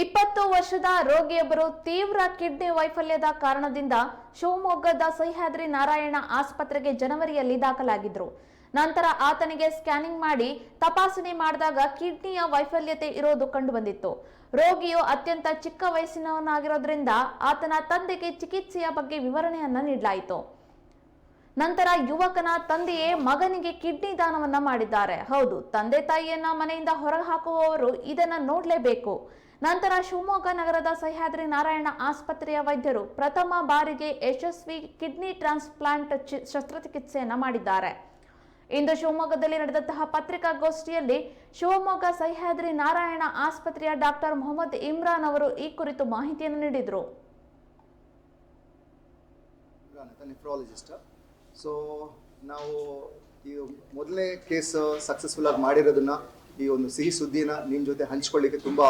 20 ವರ್ಷದ ರೋಗಿಯೊಬ್ಬರು ತೀವ್ರ ಕಿಡ್ನಿ ವೈಫಲ್ಯದ ಕಾರಣದಿಂದ ಶಿವಮೊಗ್ಗದ ಸಹ್ಯಾದ್ರಿ ನಾರಾಯಣ ಆಸ್ಪತ್ರೆಗೆ ಜನವರಿಯಲ್ಲಿ ದಾಖಲಾಗಿದ್ರು. ನಂತರ ಆತನಿಗೆ ಸ್ಕ್ಯಾನಿಂಗ್ ಮಾಡಿ ತಪಾಸಣೆ ಮಾಡಿದಾಗ ಕಿಡ್ನಿಯ ವೈಫಲ್ಯತೆ ಇರೋದು ಕಂಡುಬಂದಿತ್ತು. ರೋಗಿಯು ಅತ್ಯಂತ ಚಿಕ್ಕ ವಯಸ್ಸಿನವನಾಗಿರೋದ್ರಿಂದ ಆತನ ತಂದೆಗೆ ಚಿಕಿತ್ಸೆಯ ಬಗ್ಗೆ ವಿವರಣೆಯನ್ನ ನೀಡಲಾಯಿತು. ನಂತರ ಯುವಕನ ತಂದೆಯೇ ಮಗನಿಗೆ ಕಿಡ್ನಿ ದಾನವನ್ನ ಮಾಡಿದ್ದಾರೆ. ಹೌದು, ತಂದೆ ತಾಯಿಯನ್ನ ಮನೆಯಿಂದ ಹೊರಹಾಕುವವರು ಇದನ್ನ ನೋಡಲೇಬೇಕು. ನಂತರ ಶಿವಮೊಗ್ಗ ನಗರದ ಸಹ್ಯಾದ್ರಿ ನಾರಾಯಣ ಆಸ್ಪತ್ರೆಯ ವೈದ್ಯರು ಪ್ರಥಮ ಬಾರಿಗೆ ಯಶಸ್ವಿ ಕಿಡ್ನಿ ಟ್ರಾನ್ಸ್ಪ್ಲಾಂಟ್ ಶಸ್ತ್ರಚಿಕಿತ್ಸೆಯನ್ನ ಮಾಡಿದ್ದಾರೆ. ಇಂದು ಶಿವಮೊಗ್ಗದಲ್ಲಿ ನಡೆದಂತಹ ಪತ್ರಿಕಾಗೋಷ್ಠಿಯಲ್ಲಿ ಶಿವಮೊಗ್ಗ ಸಹ್ಯಾದ್ರಿ ನಾರಾಯಣ ಆಸ್ಪತ್ರೆಯ ಡಾಕ್ಟರ್ ಮೊಹಮ್ಮದ್ ಇಮ್ರಾನ್ ಅವರು ಈ ಕುರಿತು ಮಾಹಿತಿಯನ್ನು ನೀಡಿದರು. ಸೊ ನಾವು ಈ ಮೊದಲನೇ ಕೇಸ್ ಸಕ್ಸಸ್ಫುಲ್ ಆಗಿ ಮಾಡಿರೋದನ್ನ ಈ ಒಂದು ಸಿಹಿ ಸುದ್ದಿನ ನಿಮ್ಮ ಜೊತೆ ಹಂಚ್ಕೊಳ್ಳಿಕ್ಕೆ ತುಂಬ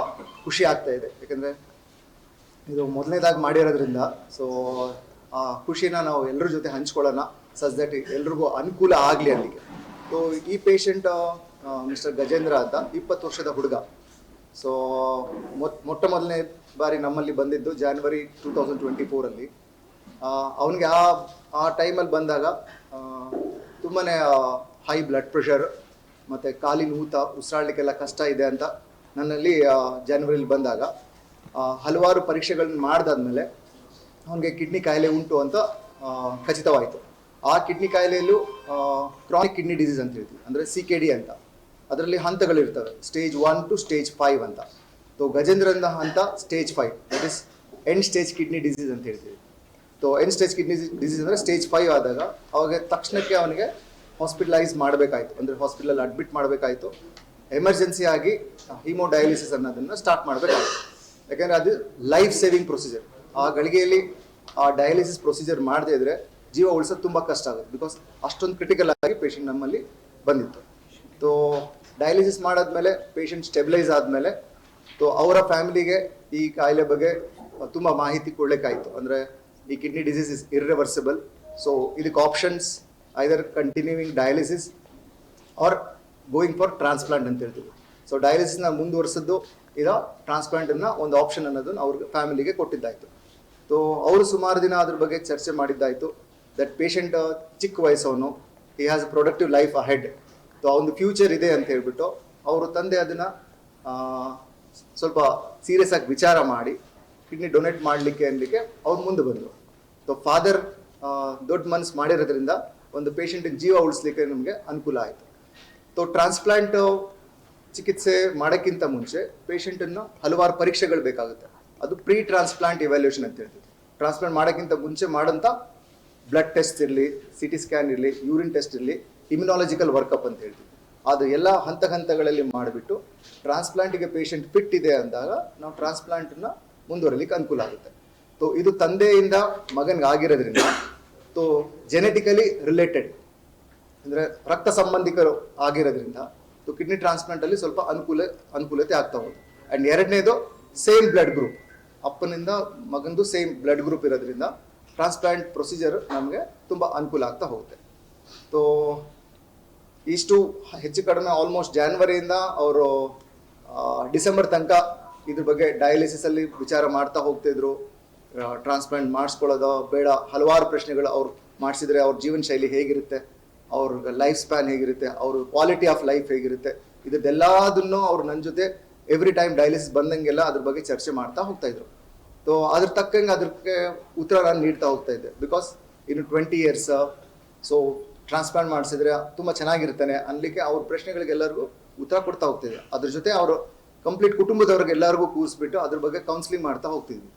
ಖುಷಿ ಆಗ್ತಾ ಇದೆ. ಯಾಕಂದರೆ ಇದು ಮೊದಲನೇದಾಗಿ ಮಾಡಿರೋದ್ರಿಂದ ಸೊ ಆ ಖುಷಿನ ನಾವು ಎಲ್ಲರ ಜೊತೆ ಹಂಚ್ಕೊಳ್ಳೋಣ, ಸಚ್ ದಟ್ ಎಲ್ರಿಗೂ ಅನುಕೂಲ ಆಗಲಿ ಅಲ್ಲಿಗೆ. ಸೊ ಈ ಪೇಷಂಟ್ ಮಿಸ್ಟರ್ ಗಜೇಂದ್ರ ಅಂತ 20 ವರ್ಷದ ಹುಡುಗ. ಸೊ ಮೊಟ್ಟ ಮೊದಲನೇ ಬಾರಿ ನಮ್ಮಲ್ಲಿ ಬಂದಿದ್ದು January 2024 ಅವನಿಗೆ ಆ ಟೈಮಲ್ಲಿ ಬಂದಾಗ ತುಂಬಾ ಹೈ ಬ್ಲಡ್ ಪ್ರೆಷರ್ ಮತ್ತು ಕಾಲಿನ ಊತ, ಉಸಿರಾಡಲಿಕ್ಕೆಲ್ಲ ಕಷ್ಟ ಇದೆ ಅಂತ ನನ್ನಲ್ಲಿ ಜನವರಿಲಿ ಬಂದಾಗ ಹಲವಾರು ಪರೀಕ್ಷೆಗಳನ್ನ ಮಾಡಿದಾದ್ಮೇಲೆ ಅವನಿಗೆ ಕಿಡ್ನಿ ಕಾಯಿಲೆ ಉಂಟು ಅಂತ ಖಚಿತವಾಯಿತು. ಆ ಕಿಡ್ನಿ ಕಾಯಿಲೆಯಲ್ಲೂ ಕ್ರಾನಿಕ್ ಕಿಡ್ನಿ ಡಿಸೀಸ್ ಅಂತ ಹೇಳ್ತೀವಿ, ಅಂದರೆ CKD ಅಂತ. ಅದರಲ್ಲಿ ಹಂತಗಳಿರ್ತವೆ, ಸ್ಟೇಜ್ 1 to ಸ್ಟೇಜ್ 5 ಅಂತ. ಸೊ ಗಜೇಂದ್ರನ ಹಂತ stage 5, that is end stage kidney disease ಅಂತ ಹೇಳ್ತೀವಿ. So end stage kidney disease ಅಂದರೆ ಸ್ಟೇಜ್ 5 ಆದಾಗ ಅವಾಗ ತಕ್ಷಣಕ್ಕೆ ಅವನಿಗೆ ಹಾಸ್ಪಿಟಲೈಸ್ ಮಾಡಬೇಕಾಯಿತು, ಅಂದರೆ ಹಾಸ್ಪಿಟಲಲ್ಲಿ ಅಡ್ಮಿಟ್ ಮಾಡಬೇಕಾಯಿತು. ಎಮರ್ಜೆನ್ಸಿ ಆಗಿ ಹೀಮೋಡಯಾಲಿಸಿಸ್ ಅನ್ನೋದನ್ನು ಸ್ಟಾರ್ಟ್ ಮಾಡಬೇಕಾಯಿತು. ಯಾಕೆಂದರೆ ಅದು ಲೈಫ್ ಸೇವಿಂಗ್ ಪ್ರೊಸೀಜರ್. ಆ ಗಳಿಗೆಯಲ್ಲಿ ಆ ಡಯಾಲಿಸಿಸ್ ಪ್ರೊಸೀಜರ್ ಮಾಡದೇ ಇದ್ದರೆ ಜೀವ ಉಳಿಸೋದು ತುಂಬ ಕಷ್ಟ ಆಗುತ್ತೆ. ಬಿಕಾಸ್ ಅಷ್ಟೊಂದು ಕ್ರಿಟಿಕಲ್ ಆಗಿ ಪೇಷಂಟ್ ನಮ್ಮಲ್ಲಿ ಬಂದಿತ್ತು. ಸೊ ಡಯಾಲಿಸಿಸ್ ಮಾಡಾದ್ಮೇಲೆ ಪೇಷಂಟ್ ಸ್ಟೆಬಿಲೈಸ್ ಆದಮೇಲೆ ಸೊ ಅವರ ಫ್ಯಾಮಿಲಿಗೆ ಈ ಕಾಯಿಲೆ ಬಗ್ಗೆ ತುಂಬ ಮಾಹಿತಿ ಕೊಡಲಿಕ್ಕಾಯಿತು. ಅಂದರೆ ಈ kidney disease is irreversible. So ಇದಕ್ಕೆ options either continuing dialysis or going for transplant ಅಂತ ಹೇಳ್ತೀವಿ. ಸೊ ಡಯಾಲಿಸಿಸ್ನ ಮುಂದುವರಿಸಿದ್ದು ಇಲ್ಲ, ಟ್ರಾನ್ಸ್ಪ್ಲಾಂಟನ್ನು ಒಂದು ಆಪ್ಷನ್ ಅನ್ನೋದನ್ನು ಅವ್ರಿಗೆ ಫ್ಯಾಮಿಲಿಗೆ ಕೊಟ್ಟಿದ್ದಾಯಿತು. ಸೊ ಅವರು ಸುಮಾರು ದಿನ ಅದ್ರ ಬಗ್ಗೆ ಚರ್ಚೆ ಮಾಡಿದ್ದಾಯಿತು. ದಟ್ ಪೇಷಂಟ್ ಚಿಕ್ಕ ವಯಸ್ಸವನು, he has a productive life ahead. So ಅವನು ಫ್ಯೂಚರ್ ಇದೆ ಅಂತ ಹೇಳ್ಬಿಟ್ಟು ಅವರು ತಂದೆ ಅದನ್ನು ಸ್ವಲ್ಪ ಸೀರಿಯಸ್ ಆಗಿ ವಿಚಾರ ಮಾಡಿ ಕಿಡ್ನಿ ಡೊನೇಟ್ ಮಾಡಲಿಕ್ಕೆ ಅನ್ಲಿಕ್ಕೆ ಅವ್ರು ಮುಂದೆ ಬಂದರು. ಸೊ ಫಾದರ್ ದೊಡ್ಡ ಮನಸ್ಸು ಮಾಡಿರೋದ್ರಿಂದ ಒಂದು ಪೇಷಂಟಿನ ಜೀವ ಉಳಿಸ್ಲಿಕ್ಕೆ ನಮಗೆ ಅನುಕೂಲ ಆಯಿತು. ಸೊ ಟ್ರಾನ್ಸ್ಪ್ಲಾಂಟ್ ಚಿಕಿತ್ಸೆ ಮಾಡೋಕ್ಕಿಂತ ಮುಂಚೆ ಪೇಷಂಟನ್ನು ಹಲವಾರು ಪರೀಕ್ಷೆಗಳು ಬೇಕಾಗುತ್ತೆ. ಅದು ಪ್ರೀ ಟ್ರಾನ್ಸ್ಪ್ಲಾಂಟ್ ಇವ್ಯಾಲ್ಯೂಷನ್ ಅಂತ ಹೇಳ್ತೀವಿ. ಟ್ರಾನ್ಸ್ಪ್ಲಾಂಟ್ ಮಾಡೋಕ್ಕಿಂತ ಮುಂಚೆ ಮಾಡೋಂಥ ಬ್ಲಡ್ ಟೆಸ್ಟ್ ಇರಲಿ, CT ಸ್ಕ್ಯಾನ್ ಇರಲಿ, ಯೂರಿನ್ ಟೆಸ್ಟ್ ಇರಲಿ, ಇಮ್ಯುನಾಲಜಿಕಲ್ ವರ್ಕಪ್ ಅಂತ ಹೇಳ್ತೀವಿ. ಅದು ಎಲ್ಲ ಹಂತಗಳಲ್ಲಿ ಮಾಡಿಬಿಟ್ಟು ಟ್ರಾನ್ಸ್ಪ್ಲಾಂಟಿಗೆ ಪೇಷಂಟ್ ಫಿಟ್ ಇದೆ ಅಂದಾಗ ನಾವು ಟ್ರಾನ್ಸ್ಪ್ಲಾಂಟನ್ನು ಮುಂದುವರಲಿಕ್ಕೆ ಅನುಕೂಲ ಆಗುತ್ತೆ. ಸೊ ಇದು ತಂದೆಯಿಂದ ಮಗನಿಗೆ ಆಗಿರೋದ್ರಿಂದ ಸೊ ಜೆನೆಟಿಕಲಿ ರಿಲೇಟೆಡ್, ಅಂದರೆ ರಕ್ತ ಸಂಬಂಧಿಕರು ಆಗಿರೋದ್ರಿಂದ ಸೊ ಕಿಡ್ನಿ ಟ್ರಾನ್ಸ್ಪ್ಲಾಂಟಲ್ಲಿ ಸ್ವಲ್ಪ ಅನುಕೂಲತೆ ಆಗ್ತಾ ಹೋಗುತ್ತೆ. ಆ್ಯಂಡ್ ಎರಡನೇದು ಸೇಮ್ ಬ್ಲಡ್ ಗ್ರೂಪ್, ಅಪ್ಪನಿಂದ ಮಗಂದು ಸೇಮ್ ಬ್ಲಡ್ ಗ್ರೂಪ್ ಇರೋದ್ರಿಂದ ಟ್ರಾನ್ಸ್ಪ್ಲಾಂಟ್ ಪ್ರೊಸೀಜರ್ ನಮಗೆ ತುಂಬ ಅನುಕೂಲ ಆಗ್ತಾ ಹೋಗುತ್ತೆ. ಸೊ ಇಷ್ಟು ಹೆಚ್ಚು ಕಡಿಮೆ ಆಲ್ಮೋಸ್ಟ್ ಜಾನ್ವರಿಯಿಂದ ಅವರು ಡಿಸೆಂಬರ್ ತನಕ ಇದ್ರ ಬಗ್ಗೆ ಡಯಾಲಿಸಿಸಲ್ಲಿ ವಿಚಾರ ಮಾಡ್ತಾ ಹೋಗ್ತಿದ್ರು. ಟ್ರಾನ್ಸ್ಪ್ಲಾಂಟ್ ಮಾಡಿಸ್ಕೊಳ್ಳೋದು ಬೇಡ, ಹಲವಾರು ಪ್ರಶ್ನೆಗಳು. ಅವ್ರು ಮಾಡಿಸಿದ್ರೆ ಅವ್ರ ಜೀವನ ಶೈಲಿ ಹೇಗಿರುತ್ತೆ, ಅವ್ರ ಲೈಫ್ ಸ್ಪ್ಯಾನ್ ಹೇಗಿರುತ್ತೆ, ಅವ್ರ ಕ್ವಾಲಿಟಿ ಆಫ್ ಲೈಫ್ ಹೇಗಿರುತ್ತೆ, ಇದೆಲ್ಲದನ್ನು ಅವ್ರು ನನ್ನ ಜೊತೆ ಎವ್ರಿ ಟೈಮ್ ಡಯಾಲಿಸಿಸ್ ಬಂದಂಗೆಲ್ಲ ಅದ್ರ ಬಗ್ಗೆ ಚರ್ಚೆ ಮಾಡ್ತಾ ಹೋಗ್ತಾಯಿದ್ರು. ಸೊ ಅದ್ರ ತಕ್ಕಂಗೆ ಅದಕ್ಕೆ ಉತ್ತರ ನಾನು ನೀಡ್ತಾ ಹೋಗ್ತಾ ಇದ್ದೆ. ಬಿಕಾಸ್ ಇನ್ನು 20 years ಸೊ ಟ್ರಾನ್ಸ್ಪ್ಲಾಂಟ್ ಮಾಡಿಸಿದ್ರೆ ತುಂಬ ಚೆನ್ನಾಗಿರ್ತಾನೆ ಅನ್ಲಿಕ್ಕೆ ಅವ್ರ ಪ್ರಶ್ನೆಗಳಿಗೆಲ್ಲರಿಗೂ ಉತ್ತರ ಕೊಡ್ತಾ ಹೋಗ್ತಿದ್ದೆ. ಅದ್ರ ಜೊತೆ ಅವರು ಕಂಪ್ಲೀಟ್ ಕುಟುಂಬದವ್ರಿಗೆ ಎಲ್ಲರಿಗೂ ಕೂರಿಸ್ಬಿಟ್ಟು ಅದ್ರ ಬಗ್ಗೆ ಕೌನ್ಸಿಲಿಂಗ್ ಮಾಡ್ತಾ ಹೋಗ್ತಿದ್ವಿ.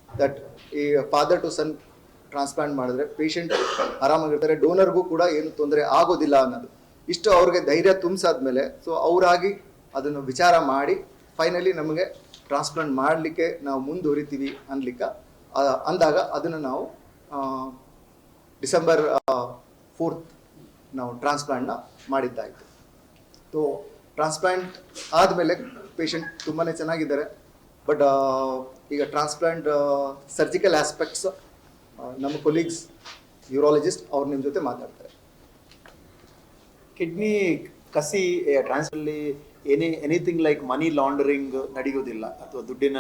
ದಟ್ ಈ ಫಾದರ್ ಟು ಸನ್ ಟ್ರಾನ್ಸ್ಪ್ಲಾಂಟ್ ಮಾಡಿದ್ರೆ ಪೇಷಂಟ್ ಆರಾಮಾಗಿರ್ತಾರೆ, ಡೋನರ್ಗೂ ಕೂಡ ಏನು ತೊಂದರೆ ಆಗೋದಿಲ್ಲ ಅನ್ನೋದು. ಇಷ್ಟು ಅವ್ರಿಗೆ ಧೈರ್ಯ ತುಂಬಿಸಾದ್ಮೇಲೆ ಸೊ ಅವರಾಗಿ ಅದನ್ನು ವಿಚಾರ ಮಾಡಿ ಫೈನಲಿ ನಮಗೆ ಟ್ರಾನ್ಸ್ಪ್ಲಾಂಟ್ ಮಾಡಲಿಕ್ಕೆ ನಾವು ಮುಂದುವರಿತೀವಿ ಅಂದಾಗ ಅದನ್ನು ನಾವು December 4th ನಾವು ಟ್ರಾನ್ಸ್ಪ್ಲಾಂಟ್ನ ಮಾಡಿದ್ದಾಯಿತು. ಸೊ ಟ್ರಾನ್ಸ್ಪ್ಲಾಂಟ್ ಆದಮೇಲೆ ಪೇಷಂಟ್ ತುಂಬಾ ಚೆನ್ನಾಗಿದ್ದಾರೆ. ಬಟ್ ಈಗ ಟ್ರಾನ್ಸ್ಪ್ಲಾಂಟ್ ಸರ್ಜಿಕಲ್ ಆಸ್ಪೆಕ್ಟ್ಸ್ ನಮ್ಮ ಕೊಲೀಗ್ಸ್ ಯೂರಾಲಜಿಸ್ಟ್ ಅವ್ರು ನಿಮ್ಮ ಜೊತೆ ಮಾತಾಡ್ತಾರೆ. ಕಿಡ್ನಿ ಕಸಿ ಟ್ರಾನ್ಸ್ಫರ್ಲಿ ಎನಿಥಿಂಗ್ ಲೈಕ್ ಮನಿ ಲಾಂಡರಿಂಗ್ ನಡೆಯುವುದಿಲ್ಲ, ಅಥವಾ ದುಡ್ಡಿನ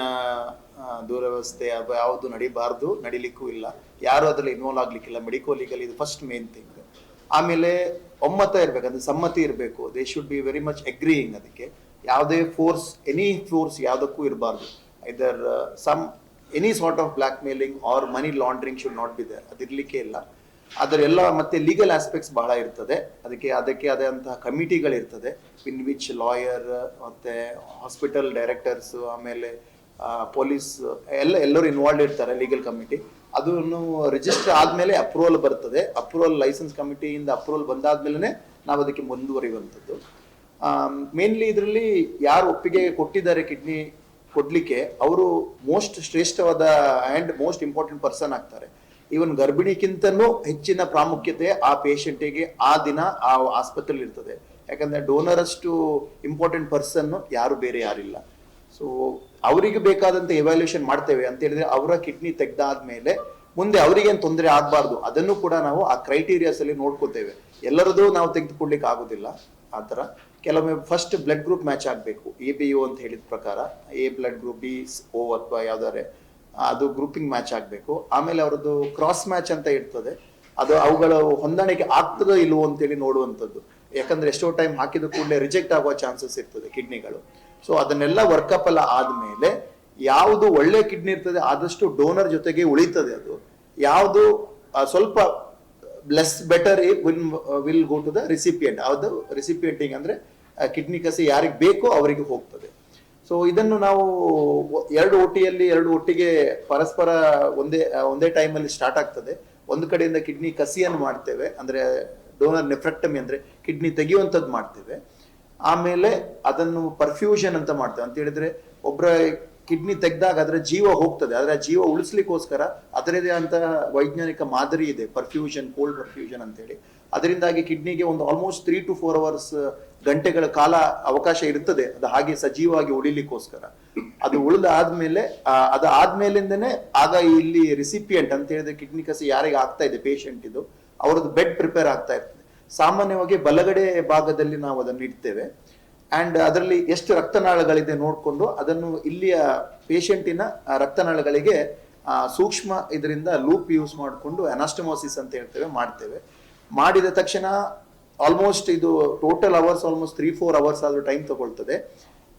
ದುರವ್ಯವಸ್ಥೆ ಅಥವಾ ಯಾವುದು ನಡಿಬಾರ್ದು, ನಡಿಲಿಕ್ಕೂ ಇಲ್ಲ, ಯಾರು ಅದರಲ್ಲಿ ಇನ್ವಾಲ್ವ್ ಆಗ್ಲಿಕ್ಕಿಲ್ಲ. ಮೆಡಿಕೋ ಲೀಗಲ್ ಇದು ಫಸ್ಟ್ ಮೇನ್ ಥಿಂಗ್. ಆಮೇಲೆ ಒಮ್ಮತ ಇರಬೇಕು, ಅಂದ್ರೆ ಸಮ್ಮತಿ ಇರಬೇಕು. They should be very much agreeing. ಅದಕ್ಕೆ ಯಾವುದೇ ಫೋರ್ಸ್, ಎನಿ ಫೋರ್ಸ್ ಯಾವುದಕ್ಕೂ ಇರಬಾರ್ದು. ಇದರ್ any sort of blackmailing or money laundering should not be there, ಅದಿರ್ಲಿಕ್ಕೆ ಇಲ್ಲ. ಅದರೆಲ್ಲ ಮತ್ತೆ ಲೀಗಲ್ ಆಸ್ಪೆಕ್ಟ್ಸ್ ಬಹಳ ಇರ್ತದೆ. ಅದಕ್ಕೆ ಆದಂತಹ ಕಮಿಟಿಗಳಿರ್ತದೆ, ಇನ್ ವಿಚ್ ಲಾಯರ್ ಮತ್ತೆ ಹಾಸ್ಪಿಟಲ್ ಡೈರೆಕ್ಟರ್ಸ್, ಆಮೇಲೆ ಪೊಲೀಸ್ ಎಲ್ಲರೂ ಇನ್ವಾಲ್ವ್ ಇರ್ತಾರೆ, ಲೀಗಲ್ ಕಮಿಟಿ. ಅದನ್ನು ರಿಜಿಸ್ಟರ್ ಆದ್ಮೇಲೆ ಅಪ್ರೂವಲ್ ಬರ್ತದೆ. ಅಪ್ರೂವಲ್ ಲೈಸೆನ್ಸ್ ಕಮಿಟಿಯಿಂದ ಅಪ್ರೂವಲ್ ಬಂದಾದ್ಮೇಲೆ ನಾವು ಅದಕ್ಕೆ ಮುಂದುವರಿಯುವಂಥದ್ದು. ಮೇನ್ಲಿ ಇದರಲ್ಲಿ ಯಾರು ಒಪ್ಪಿಗೆ ಕೊಟ್ಟಿದ್ದಾರೆ ಕಿಡ್ನಿ ಕೊಡ್ಲಿಕ್ಕೆ, ಅವರು ಮೋಸ್ಟ್ ಶ್ರೇಷ್ಠವಾದ ಆ್ಯಂಡ್ ಮೋಸ್ಟ್ ಇಂಪಾರ್ಟೆಂಟ್ ಪರ್ಸನ್ ಆಗ್ತಾರೆ. ಈವನ್ ಗರ್ಭಿಣಿಗಿಂತನೂ ಹೆಚ್ಚಿನ ಪ್ರಾಮುಖ್ಯತೆ ಆ ಪೇಷಂಟಿಗೆ ಆ ದಿನ ಆ ಆಸ್ಪತ್ರೆಯಲ್ಲಿ ಇರ್ತದೆ. ಯಾಕಂದ್ರೆ ಡೋನರ್ ಅಷ್ಟು ಇಂಪಾರ್ಟೆಂಟ್ ಪರ್ಸನ್ ಯಾರು ಬೇರೆ ಯಾರಿಲ್ಲ. ಸೊ ಅವರಿಗೆ ಬೇಕಾದಂತ ಎವ್ಯಾಲ್ಯೂಷನ್ ಮಾಡ್ತೇವೆ ಅಂತ ಹೇಳಿದ್ರೆ, ಅವರ ಕಿಡ್ನಿ ತೆಗ್ದಾದ್ಮೇಲೆ ಮುಂದೆ ಅವರಿಗೇನು ತೊಂದರೆ ಆಗಬಾರ್ದು ಅದನ್ನು ಕೂಡ ನಾವು ಆ ಕ್ರೈಟೀರಿಯಾಸ್ ಅಲ್ಲಿ ನೋಡ್ಕೋತೇವೆ. ಎಲ್ಲರದ್ದು ನಾವು ತೆಗೆದುಕೊಳ್ಳಿಕ್ಕೆ ಆಗೋದಿಲ್ಲ. ಆ ಥರ ಕೆಲವೊಮ್ಮೆ ಫಸ್ಟ್ ಬ್ಲಡ್ ಗ್ರೂಪ್ ಮ್ಯಾಚ್ ಆಗಬೇಕು, ABO ಅಂತ ಹೇಳಿದ ಪ್ರಕಾರ. A blood group, B O ಅಥವಾ ಯಾವ್ದಾರೆ ಅದು ಗ್ರೂಪಿಂಗ್ ಮ್ಯಾಚ್ ಆಗಬೇಕು. ಆಮೇಲೆ ಅವರದ್ದು ಕ್ರಾಸ್ ಮ್ಯಾಚ್ ಅಂತ ಇರ್ತದೆ, ಅದು ಅವುಗಳ ಹೊಂದಾಣಿಕೆ ಆಗ್ತದೋ ಇಲ್ವೋ ಅಂತೇಳಿ ನೋಡುವಂಥದ್ದು. ಯಾಕಂದ್ರೆ ಎಷ್ಟೋ ಟೈಮ್ ಹಾಕಿದ ಕೂಡಲೇ ರಿಜೆಕ್ಟ್ ಆಗುವ ಚಾನ್ಸಸ್ ಇರ್ತದೆ ಕಿಡ್ನಿಗಳು. ಸೊ ಅದನ್ನೆಲ್ಲ ವರ್ಕಪ್ ಎಲ್ಲ ಆದ್ಮೇಲೆ ಯಾವುದು ಒಳ್ಳೆ ಕಿಡ್ನಿ ಇರ್ತದೆ ಆದಷ್ಟು ಡೋನರ್ ಜೊತೆಗೆ ಉಳಿತದೆ. ಅದು ಯಾವುದು ಸ್ವಲ್ಪ less better will go to the recipient. ಯಾವುದು ರಿಸಿಪಿಯಂಟಿಂಗ್ ಅಂದ್ರೆ ಕಿಡ್ನಿ ಕಸಿ ಯಾರಿಗೆ ಬೇಕೋ ಅವರಿಗೆ ಹೋಗ್ತದೆ. ಸೊ ಇದನ್ನು ನಾವು ಎರಡು ಒಟ್ಟಿಗೆ ಪರಸ್ಪರ ಒಂದೇ ಟೈಮಲ್ಲಿ ಸ್ಟಾರ್ಟ್ ಆಗ್ತದೆ. ಒಂದು ಕಡೆಯಿಂದ ಕಿಡ್ನಿ ಕಸಿಯನ್ನು ಮಾಡ್ತೇವೆ, ಅಂದ್ರೆ ಡೋನರ್ ನೆಫ್ರೆಕ್ಟಮಿ ಅಂದ್ರೆ ಕಿಡ್ನಿ ತೆಗೆಯುವಂಥದ್ದು ಮಾಡ್ತೇವೆ. ಆಮೇಲೆ ಅದನ್ನು ಪರ್ಫ್ಯೂಷನ್ ಅಂತ ಮಾಡ್ತೇವೆ. ಅಂತ ಹೇಳಿದ್ರೆ ಒಬ್ಬರ ಕಿಡ್ನಿ ತೆಗೆದಾಗ ಅದರ ಜೀವ ಹೋಗ್ತದೆ, ಅದರ ಜೀವ ಉಳಿಸ್ಲಿಕ್ಕೋಸ್ಕರ ಅದರದೇ ಅಂತ ವೈಜ್ಞಾನಿಕ ಮಾದರಿ ಇದೆ, ಪರ್ಫ್ಯೂಷನ್, ಕೋಲ್ಡ್ ಪರ್ಫ್ಯೂಷನ್ ಅಂತೇಳಿ. ಅದರಿಂದಾಗಿ ಕಿಡ್ನಿಗೆ ಒಂದು ಆಲ್ಮೋಸ್ಟ್ 3 to 4 hours ಗಂಟೆಗಳ ಕಾಲ ಅವಕಾಶ ಇರ್ತದೆ ಅದು ಹಾಗೆ ಸಜೀವವಾಗಿ ಉಳಿಲಿಕ್ಕೋಸ್ಕರ. ಅದು ಉಳಿದಾದ್ಮೇಲೆ ಅದಾದ್ಮೇಲಿಂದನೇ ಆಗ ಇಲ್ಲಿ ರಿಸಿಪಿಯಂಟ್ ಅಂತ ಹೇಳಿದ್ರೆ ಕಿಡ್ನಿ ಕಸಿ ಯಾರಿಗೆ ಆಗ್ತಾ ಇದೆ ಪೇಷಂಟ್ ಇದು, ಅವರದ್ದು ಬೆಡ್ ಪ್ರಿಪೇರ್ ಆಗ್ತಾ ಇರ್ತದೆ. ಸಾಮಾನ್ಯವಾಗಿ ಬಲಗಡೆ ಭಾಗದಲ್ಲಿ ನಾವು ಅದನ್ನು ಇಡ್ತೇವೆ. ಅಂಡ್ ಅದರಲ್ಲಿ ಎಷ್ಟು ರಕ್ತನಾಳಗಳಿದೆ ನೋಡಿಕೊಂಡು ಅದನ್ನು ಇಲ್ಲಿಯ ಪೇಷಂಟಿನ ರಕ್ತನಾಳಗಳಿಗೆ ಸೂಕ್ಷ್ಮ ಇದರಿಂದ ಲೂಪ್ ಯೂಸ್ ಮಾಡಿಕೊಂಡು ಅನಾಸ್ಟಮೋಸಿಸ್ ಅಂತ ಹೇಳ್ತೇವೆ ಮಾಡ್ತೇವೆ. ಮಾಡಿದ ತಕ್ಷಣ ಆಲ್ಮೋಸ್ಟ್ ಇದು ಟೋಟಲ್ ಅವರ್ಸ್ ಆಲ್ಮೋಸ್ಟ್ 3-4 hours ಆದ್ರೂ ಟೈಮ್ ತಗೊಳ್ತದೆ.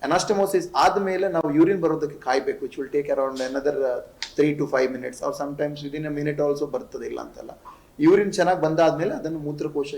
ಅನಾಸ್ಟಮೋಸಿಸ್ ಆದ್ಮೇಲೆ ನಾವು ಯೂರಿನ್ ಬರೋದಕ್ಕೆ ಕಾಯ್ಬೇಕು. It will take around another 3 to 5 minutes or sometimes within a minute also ಬರ್ತದೆ, ಇಲ್ಲ ಅಂತಲ್ಲ. ಯೂರಿನ್ ಚೆನ್ನಾಗಿ ಬಂದಾದ್ಮೇಲೆ ಅದನ್ನು ಮೂತ್ರಕೋಶ